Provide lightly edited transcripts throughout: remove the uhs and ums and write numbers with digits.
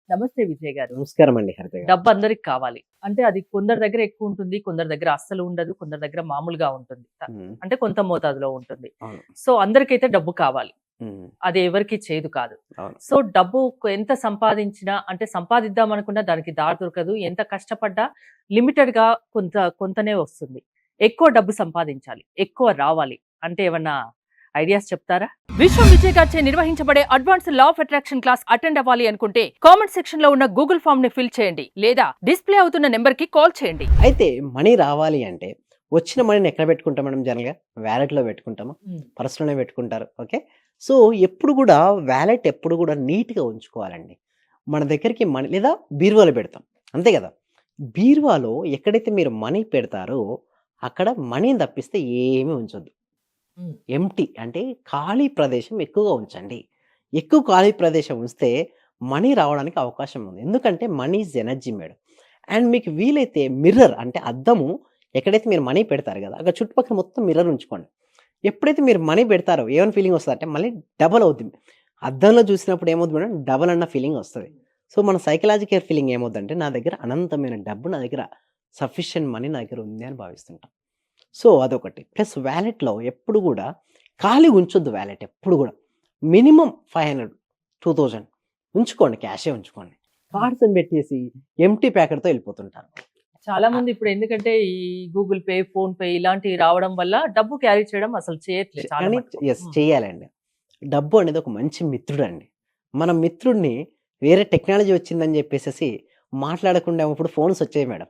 నమస్తే విజయ్ గారు. నమస్కారం అండి హరిత గారు. డబ్బు అందరికి కావాలి. అంటే అది కొందరి దగ్గర ఎక్కువ ఉంటుంది. కొందరి దగ్గర అస్సలు ఉండదు. కొందరి దగ్గర మామూలుగా ఉంటుంది. హ్మ్. అంటే కొంత మోతాదులో ఉంటుంది. అవును. సో అందరికైతే డబ్బు కావాలి. హ్మ్. అది ఎవరికీ చేదు కాదు. అవును. సో డబ్బు ఎంత సంపాదించినా అంటే సంపాదిద్దాం అనుకున్నా దానికి దారి దొరకదు. ఎంత కష్టపడ్డా లిమిటెడ్‌గా కొంతనే వస్తుంది. ఎక్కువ డబ్బు సంపాదించాలి. ఎక్కువ రావాలి. అంటే ఏమన్నా ఐడియాస్ చెప్తారా? విశ్వం విజయ్ గారిచే నిర్వహించబడే advanced law of attraction class attend అవ్వాలి అనుకుంటే కామెంట్ సెక్షన్ లో ఉన్న గూగుల్ ఫామ్ ని ఫిల్ చేయండి లేదా డిస్ప్లే అవుతున్న నెంబర్ కి కాల్ చేయండి. అయితే మనీ రావాలి అంటే వచ్చిన మనీని ఎక్కడ పెట్టుకుంటాం మేడం జనరల్‌గా? వాలెట్‌లో పెట్టుకుంటామా? పర్స్‌లోనే పెట్టుకుంటారు. ఓకే. సో ఎప్పుడు గూడా వాలెట్ ఎప్పుడు గూడా నీట్‌గా ఉంచుకోవాలండి. మన దగ్గరికి మనీ లేదా బీరువాలో పెడతాం. అంతే గదా! బీరువాలో ఎక్కడైతే మీరు మనీ పెడతారో అక్కడ మనీని తప్పిస్తే ఏమీ ఉంచొద్దు. హ్మ్. ఎంప్టీ అంటే ఖాళీ ప్రదేశం ఎక్కువగా ఉంచండి. ఎక్కువ ఖాళీ ప్రదేశం ఉంచితే మనీ రావడానికి అవకాశం ఉంది. ఎందుకంటే money is energy madam. And మీకు వీలైతే మిర్రర్ అంటే అద్దము ఎక్కడైతే మీరు మనీ పెడతారు గదా! అక్కడ చుట్టుపక్కల మొత్తం మిర్రర్ ఉంచుకోండి. ఎప్పుడైతే మీరు మనీ పెడతారో ఏమని ఫీలింగ్ వస్తదంటే మళ్ళీ డబల్ అవుద్ది. అద్దంలో చూసినప్పుడు ఏమవుద్ది మేడం డబల్ అన్న ఫీలింగ్ వస్తది. సో మన సైకలాజికల్ ఫీలింగ్ ఏమవుద్దంటే నా దగ్గర అనంతమైన డబ్బు నా దగ్గర సఫిషియెంట్ మనీ నా దగ్గర ఉంది అని భావిస్తుంటాం. సో అదొకటి. ప్లస్ వాలెట్‌లో ఎప్పుడు గూడా ఖాళీగా ఉంచొద్దు వాలెట్ ఎప్పుడు గూడా. మినిమమ్ 500, 2000 ఉంచుకోండి. క్యాషే ఉంచుకోండి. కార్డ్స్‌ని పెట్టేసి ఎంప్టీ ప్యాకెట్‌తో ఎళ్ళిపోతుంటారు. చాలా ఆహ్, మంది ఇప్పుడు ఎందుకంటే ఈ గూగుల్ పే, ఫోన్ పే ఇలాంటివి రావడం వల్ల డబ్బు క్యారీ చేయడం అసలు చేయట్లేదు చాలా కానీ మటుకు. యెస్ చేయాలండి. డబ్బు అనేది ఒక మంచి మిత్రుడండి. మన మిత్రుడిని వేరే టెక్నాలజీ వచ్చిందని జెప్పేసేసి మాట్లాడకుండా ఇప్పుడు ఫోన్స్ వచ్చాయి మేడం.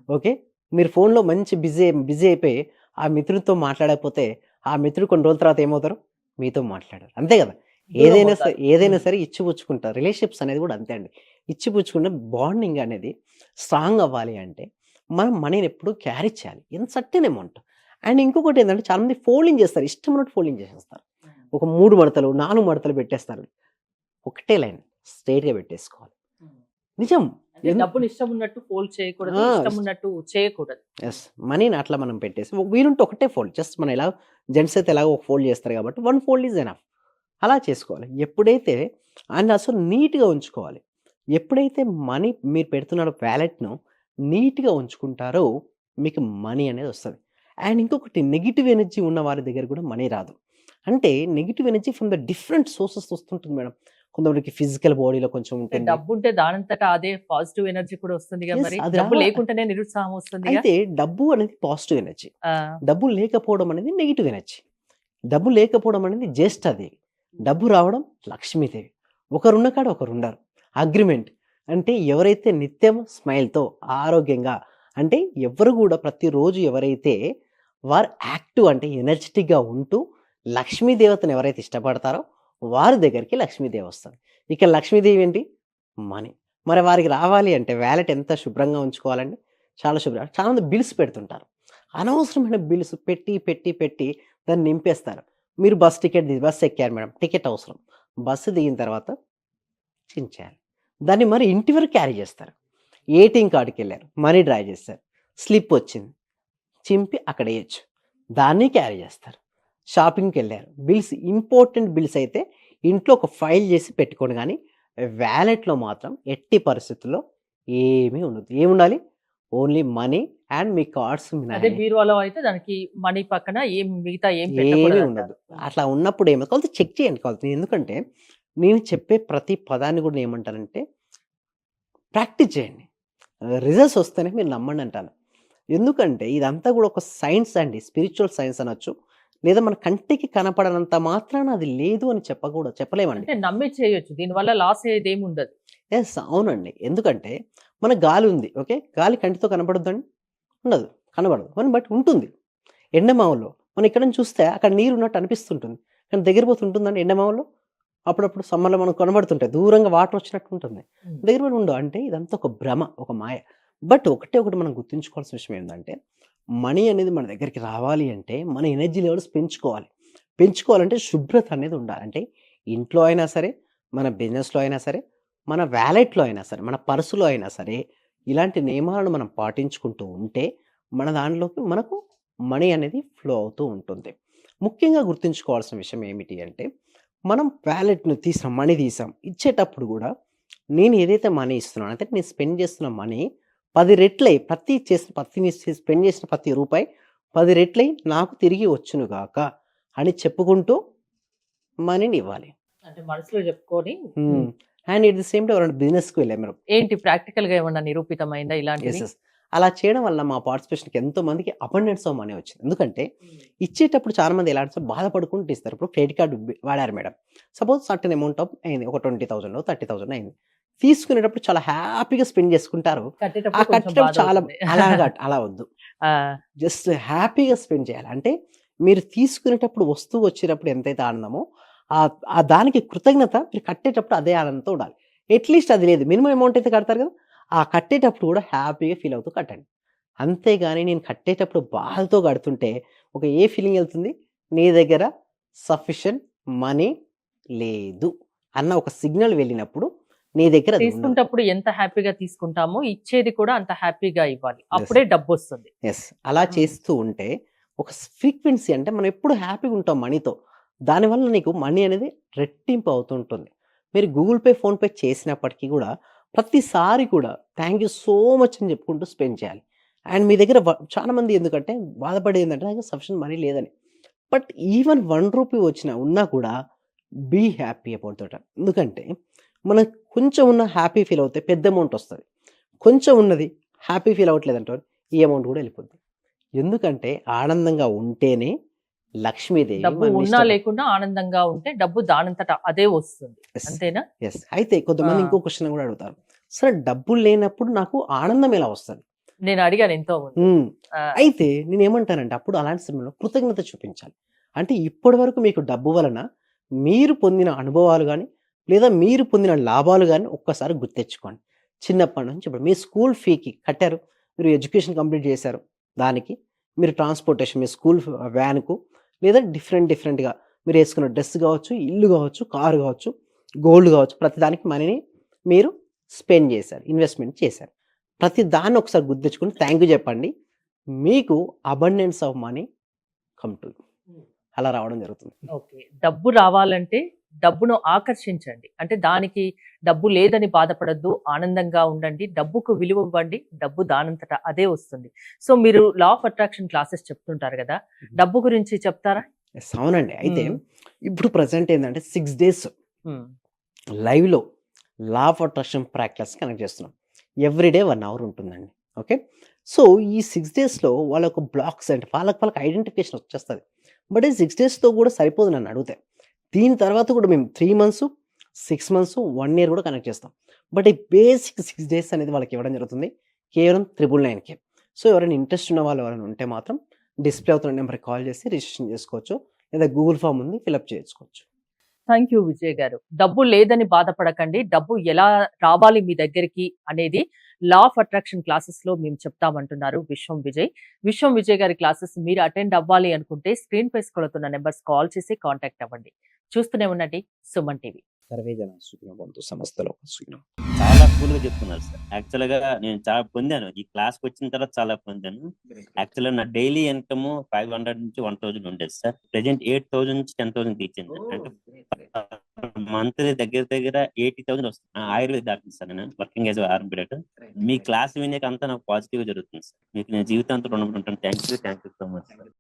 ఓకే. మీరు ఫోన్‌లో మంచి బిజీ బిజీ అయిపోయి ఆ మిత్రుడితో మాట్లాడకపోతే ఆ మిత్రుడు కొన్ని రోజుల తర్వాత ఏమవుతారు? మీతో మాట్లాడరు. అంతే గదా! దూరం అవుతారు. ఏదైనా సరే ఇచ్చిపుచ్చుకుంటారు. రిలేషన్‌షిప్స్ అనేది గూడా అంతే అండి. ఇచ్చిపుచ్చుకున్న బాండింగ్ అనేది స్ట్రాంగ్ అవ్వాలి అంటే మనం మనీని ఎప్పుడు క్యారీ చేయాలి. In certain amount. అండ్ ఇంకొకటేంటంటే చాలామంది ఫోల్డింగ్ చేస్తారు. ఇష్టం ఉన్నట్టు ఫోల్డింగ్ చేసేస్తారు. ఒక 3 మడతలు, 4 మడతలు పెట్టేస్తారు. ఒకటే లైన్ స్ట్రెయిట్‌గా పెట్టేసుకోవాలి. నిజం. అంటే డబ్బుని ఇష్టం ఉన్నట్టు ఫోల్డ్ చేయకూడదు. ఆ! ఇష్టం ఉన్నట్టు చేయకూడదు. యెస్. మనీని అట్లా మనం పెట్టేసి వీలుంటే ఒకటే ఫోల్డ్. జస్ట్ మనం ఎలా జెంట్స్ అయితే ఎలాగో ఒక ఫోల్డ్ చేస్తారు కాబట్టి వన్ ఫోల్డ్ ఈజ్ ఎనఫ్. అలా చేసుకోవాలి. ఎప్పుడైతే అండ్ అసలు నీట్‌గా ఉంచుకోవాలి. ఎప్పుడైతే మనీ మీరు పెడుతున్న వాలెట్‌ను నీట్‌గా ఉంచుకుంటారో మీకు మనీ అనేది వస్తది. అండ్ ఇంకొకటి నెగెటివ్ ఎనర్జీ ఉన్న వారి దగ్గర కూడా మనీ రాదు. అంటే negative energy from the different sources వస్తుంటుంది మేడం. కొంతమందికి ఫిజికల్ బాడీలో కొంచెం అంటే ఉంటుంది. డబ్బుంటే దానంతట అదే పాజిటివ్ ఎనర్జీ కూడా వస్తుందిగా యెస్. మరి. అది డబ్బు లేకుంటేనే నిరుత్సాహం వస్తుందిగా. అయితే డబ్బు అనేది పాజిటివ్ ఎనర్జీ. ఆ! డబ్బు లేకపోవడం అనేది నెగెటివ్ ఎనర్జీ. డబ్బు లేకపోవడం అనేది జ్యేష్ఠాదేవి. డబ్బు రావడం లక్ష్మీదేవి. ఒకరున్న కాడ ఒకరుండరు. అగ్రీమెంట్. అంటే ఎవరైతే నిత్యం స్మైల్‌తో ఆరోగ్యంగా అంటే ఎవ్వరు గూడా ప్రతిరోజు ఎవరైతే వారు యాక్టివ్ అంటే ఎనర్జిటిక్‌గా ఉంటూ లక్ష్మీ దేవతను ఎవరైతే ఇష్టపడతారో వారి దగ్గరికి లక్ష్మీదేవి వస్తది. ఇక లక్ష్మీదేవి ఏంటి? మనీ. మరి వారికి రావాలి అంటే వాలెట్ ఎంత శుభ్రంగా ఉంచుకోవాలండి? చాలా చాలామంది బిల్స్ పెడుతుంటారు. అనవసరమైన బిల్స్ పెట్టి దాన్ని నింపేస్తారు. మీరు బస్ ఎక్కారు మేడం. టికెట్ అవసరం. బస్సు దిగిన తర్వాత చించేయాలి. దాన్ని మరి ఇంటి వరకు క్యారీ చేస్తారు. ఏటీఎం కార్డ్‌కెళ్లారు. మనీ డ్రా చేశారు. స్లిప్ వచ్చింది. చింపి అక్కడేయొచ్చు. దాన్ని క్యారీ చేస్తారు. షాపింగ్‌కెళ్లారు. ఇంపార్టెంట్ బిల్స్ అయితే ఇంట్లో ఒక ఫైల్ చేసి పెట్టుకోండి గానీ, వాలెట్‌లో మాత్రం ఎట్టి పరిస్థితుల్లో ఏమీ ఉండదు. ఏముండాలి? Only money and me cards అదే మినహాయి బీరువాలో అయితే దానికి మనీ పక్కన మిగతా ఏం ఏమీ పెట్టకూడదంటారు. ఉండదు. అట్లా ఉన్నప్పుడు కాకపోతే చెక్ చేయండి కాకపోతే. ఎందుకంటే, నేను చెప్పే ప్రతి పదాన్ని కూడా ఏమంటానంటే, ప్రాక్టీస్ చేయండి. రిజల్ట్స్ వస్తేనే మీరు నమ్మండి అంటాను. ఎందుకంటే, ఇదంతా కూడా ఒక సైన్స్ అండి. స్పిరిచ్యువల్ సైన్స్ అనొచ్చు. లేదా మన కంటికి కనపడనంత మాత్రాన అది లేదు అని చెప్పలేమండి. అంటే నమ్మి చేయొచ్చు. దీనివల్ల లాస్ అయ్యేదేముండదు. యెస్. అవునండి. ఎందుకంటే, మన గాలి ఉంది. ఓకే. గాలి కంటితో కనపడుద్దండి? ఉండదు. కనబడదు. బట్ ఉంటుంది. ఎండమావులో మనం ఇక్కడ నుంచి చూస్తే అక్కడ నీరున్నట్టు అనిపిస్తుంటుంది. కానీ దగ్గర పోతే ఉంటుందండి ఎండమావులో? అప్పుడప్పుడు సమ్మర్‌లో మనకు కనబడుతుంటాయి. దూరంగా వాటర్ వచ్చినట్టు ఉంటుంది. హ్మ్. దగ్గర పోయి ఉండవు. అంటే ఇదంతా ఒక భ్రమ, ఒక మాయ. బట్ ఒకటి మనం గుర్తుంచుకోవాల్సిన విషయం ఏందంటే, మనీ అనేది మన దగ్గరికి రావాలి అంటే, మన ఎనర్జీ లెవెల్స్ పెంచుకోవాలి. పెంచుకోవాలంటే శుభ్రత అనేది ఉండాలి. అంటే ఇంట్లో అయినా సరే, మన బిజినెస్‌లో అయినా సరే, మన వాలెట్‌లో అయినా సరే, మన పర్సులో అయినా సరే, ఇలాంటి నియమాలను మనం పాటించుకుంటూ ఉంటే, మన దాంట్లోకి మనకు మనీ అనేది ఫ్లో అవుతూ ఉంటుంది. ముఖ్యంగా గుర్తుంచుకోవాల్సిన విషయం ఏమిటి అంటే, మనం వాలెట్‌ను తీసాం, మనీ తీసాం. ఇచ్చేటప్పుడు గూడా నేను ఏదైతే మనీ ఇస్తున్నానో అంటే నేను స్పెండ్ చేస్తున్న మనీ 10 రెట్లై స్పెండ్ చేసిన ప్రతి రూపాయి 10 రెట్లై నాకు తిరిగి వచ్చును గాక అని చెప్పుకుంటూ మనీని ఇవ్వాలి. అంటే మనసులో చెప్పుకొని and at the same time ఎవరైనా బిజినెస్‌కి వెళ్ళాం మనం. ఏంటి ప్రాక్టికల్ గా ఏమన్నా నిరూపితమైందా ఇలాంటిది? యెస్. అలా చేయడం వల్ల మా పార్టిసిపేషన్‌కి ఎంతో మందికి అబండెన్స్ ఆఫ్ మనీ వచ్చింది. ఎందుకంటే ఇచ్చేటప్పుడు చాలా మంది ఎలా అంటే బాధపడుకుంటూ ఇస్తారు. ఇప్పుడు క్రెడిట్ కార్డ్ వాడారు madam. Suppose certain amount of అయింది. ఒక 20,000 30,000 అయింది. తీసుకునేటప్పుడు చాలా హ్యాపీగా స్పెండ్ చేసుకుంటారు. ఆ కట్టేటప్పుడు కొంచెం కట్టేటప్పుడు చాలా బాధవుతుంది. అలా వద్దు. ఆ! జస్ట్ హ్యాపీగా స్పెండ్ చేయాలి. అంటే మీరు తీసుకునేటప్పుడు వస్తువు వచ్చేటప్పుడు ఎంతైతే ఆనందమో ఆ దానికి కృతజ్ఞత మీరు కట్టేటప్పుడు అదే ఆనందంతో ఉండాలి. అట్‌లీస్ట్ అది లేదు. మినిమమ్ అమౌంట్ అయితే కడతారు కదా! ఆ కట్టేటప్పుడు కూడా హ్యాపీగా ఫీల్ అవుతూ కట్టండి. అంతేగాని నేను కట్టేటప్పుడు బాధతో కడుతుంటే ఏ ఫీలింగ్ ఎళ్తుంది? నీ దగ్గర సఫిషియెంట్ మనీ లేదు అన్న ఒక సిగ్నల్ వెళ్ళినప్పుడు నీ దగ్గర అది ఉండదు. తీసుకునేటప్పుడు ఎంత హ్యాపీగా తీసుకుంటామో ఇచ్చేది కూడా అంత హ్యాపీగా ఇవ్వాలి. అప్పుడే డబ్బొస్తుంది. యెస్. అలా చేస్తూ ఉంటే ఒక ఫ్రీక్వెన్సీ అంటే మనం ఎప్పుడు హ్యాపీగా ఉంటాం మనీతో. దానివల్ల నీకు మనీ అనేది రెట్టింపు అవుతూ ఉంటుంది. మీరు గూగుల్ పే, ఫోన్‌పే చేసినప్పటికీ కూడా ప్రతిసారి కూడా థాంక్ యూ సో మచ్ అని చెప్పుకుంటూ స్పెండ్ చేయాలి. అండ్ మీ దగ్గర చాలామంది ఎందుకంటే బాధపడేదేంటంటే నాకు సఫిషియెంట్ మనీ లేదని. బట్ ఈవెన్ రూ. 1 ఉన్నా కూడా బీ హ్యాపీ అబౌట్ దట్. ఎందుకంటే మనకు కొంచెం ఉన్న హ్యాపీ ఫీల్ అవుతే పెద్ద అమౌంట్ వస్తది. కొంచెం ఉన్నది హ్యాపీ ఫీల్ అవ్వట్లేదంటారు ఈ అమౌంట్ కూడా వెళ్ళిపోద్ది. ఎందుకంటే ఆనందంగా ఉంటేనే లక్ష్మీదేవి డబ్బు మనల్ని ఉన్నా ఇష్టపడుతుంది. లేకున్నా ఆనందంగా ఉంటే డబ్బు దానంతట అదే వస్తుంది. యెస్. అంతేనా? యెస్. అయితే కొంతమంది ఆ! ఇంకో క్వెషన్ కూడా అడుగుతారు. సరే డబ్బులు లేనప్పుడు నాకు ఆనందం ఎలా వస్తది? నేను అడిగాను ఎంతో మంది. హ్మ్. ఆ! అయితే నేనేమంటానంటే అప్పుడు అలాంటి సమయంలో కృతజ్ఞత చూపించాలి. అంటే ఇప్పటివరకు మీకు డబ్బు వలన మీరు పొందిన అనుభవాలు గాని, లేదా మీరు పొందిన లాభాలు గాని ఒక్కసారి గుర్తెచ్చుకోండి. చిన్నప్పటి నుంచి ఇప్పుడు మీ స్కూల్ ఫీకి కట్టారు. మీరు ఎడ్యుకేషన్ కంప్లీట్ చేశారు. దానికి మీరు ట్రాన్స్‌పోర్టేషన్ మీ స్కూల్ వ్యాన్‌కు లేదా డిఫరెంట్‌గా మీరేసుకున్న డ్రెస్ గావచ్చు, ఇల్లు గావచ్చు, కారు గావచ్చు, గోల్డ్ గావచ్చు ప్రతిదానికి మనీని మీరు స్పెండ్ చేశారు. ఇన్వెస్ట్‌మెంట్ చేశారు. ప్రతి దాన్ని ఒకసారి గుర్తించుకొని థాంక్ యూ చెప్పండి. మీకు abundance of money come to you. అలా రావడం జరుగుతుంది. ఓకే. డబ్బు రావాలంటే డబ్బును ఆకర్షించండి. అంటే దానికి డబ్బు లేదని బాధపడొద్దు. ఆనందంగా ఉండండి. డబ్బుకు విలువ ఇవ్వండి. డబ్బు దానంతట అదే వస్తుంది. సో, మీరు లా ఆఫ్ అట్రాక్షన్ క్లాసెస్ చెప్తుంటారు గదా! డబ్బు గురించి చెప్తారా? యెస్. అవునండి. అయితే హ్మ్. ఇప్పుడు ప్రెజెంట్ ఏందంటే 6 డేస్ హ్మ్. లైవ్‌లో law of attraction practice connect చేస్తున్నాం. ఎవ్రీ డే 1 అవర్ ఉంటుందండి. ఓకే. సో, ఈ 6 డేస్‌లో వాళ్ళ యొక్క బ్లాక్స్ అంటే వాళ్ళకి ఐడెంటిఫికేషన్ వచ్చేస్తది. బట్ ఈ 6 డేస్‌తో కూడా సరిపోదు నన్నడిగితే. దీని తర్వాత కూడా మేము 3 మంత్స్, 6 మంత్స్, 1 ఇయర్ కూడా కనెక్ట్ చేస్తాం. బట్ ఈ బేసిక్ 6 డేస్ అనేది వాళ్ళకి ఇవ్వడం జరుగుతుంది. కేవలం 999కే. సో, ఎవరైనా ఇంట్రెస్ట్ ఉన్న వాళ్ళు ఎవరైనా ఉంటే మాత్రం డిస్‌ప్లే అవుతున్న నెంబర్‌కి కాల్ చేసి రిజిస్ట్రేషన్ చేసుకోవచ్చు. లేదా గూగుల్ ఫార్మ్ ఉంది ఫిలప్ చేసుకోవచ్చు. థాంక్ యూ విజయ్ గారు. డబ్బు లేదని బాధపడకండి. డబ్బు ఎలా రావాలి మీ దగ్గరికి అనేది లా ఆఫ్ అట్రాక్షన్ క్లాసెస్‌లో మేము చెప్తామంటున్నారు విశ్వం విజయ్. విశ్వం విజయ్ గారి క్లాసెస్ మీరు అటెండ్ అవ్వాలి అనుకుంటే స్క్రీన్ పై స్క్రోల్ అవుతున్న నంబర్స్ కాల్ చేసి కాంటాక్ట్ అవ్వండి. చూస్తూనే ఉండండి సుమన్ టీవీ. సర్వే జన సుఖినో భవంతు సమస్తలో సుఖినో. చాలా కూల్‌గా చెప్తున్నారు సార్. యాక్చువల్‌గా నేను చాలా పొందాను. ఈ క్లాస్‌కొచ్చిన తర్వాత చాలా పొందాను. యాక్చువల్‌గా నా డైలీ ఇన్‌కమ్ 500 నుంచి 1000 ఉండేది సార్. ప్రెజెంట్ 8000 నుంచి 10,000 రీచయింది. అంటే మంత్లీ దగ్గర దగ్గర 80,000 వస్తుంది. ఆయుర్వేద డాక్టర్ సార్ నేను. Working as a RMP. మీ క్లాస్ వినేక అంతా నాకు పాజిటివ్‌గా జరుగుతుంది సార్. మీకు నేను జీవితాంతం రుణపడి ఉంటాను. Thank you so much sir.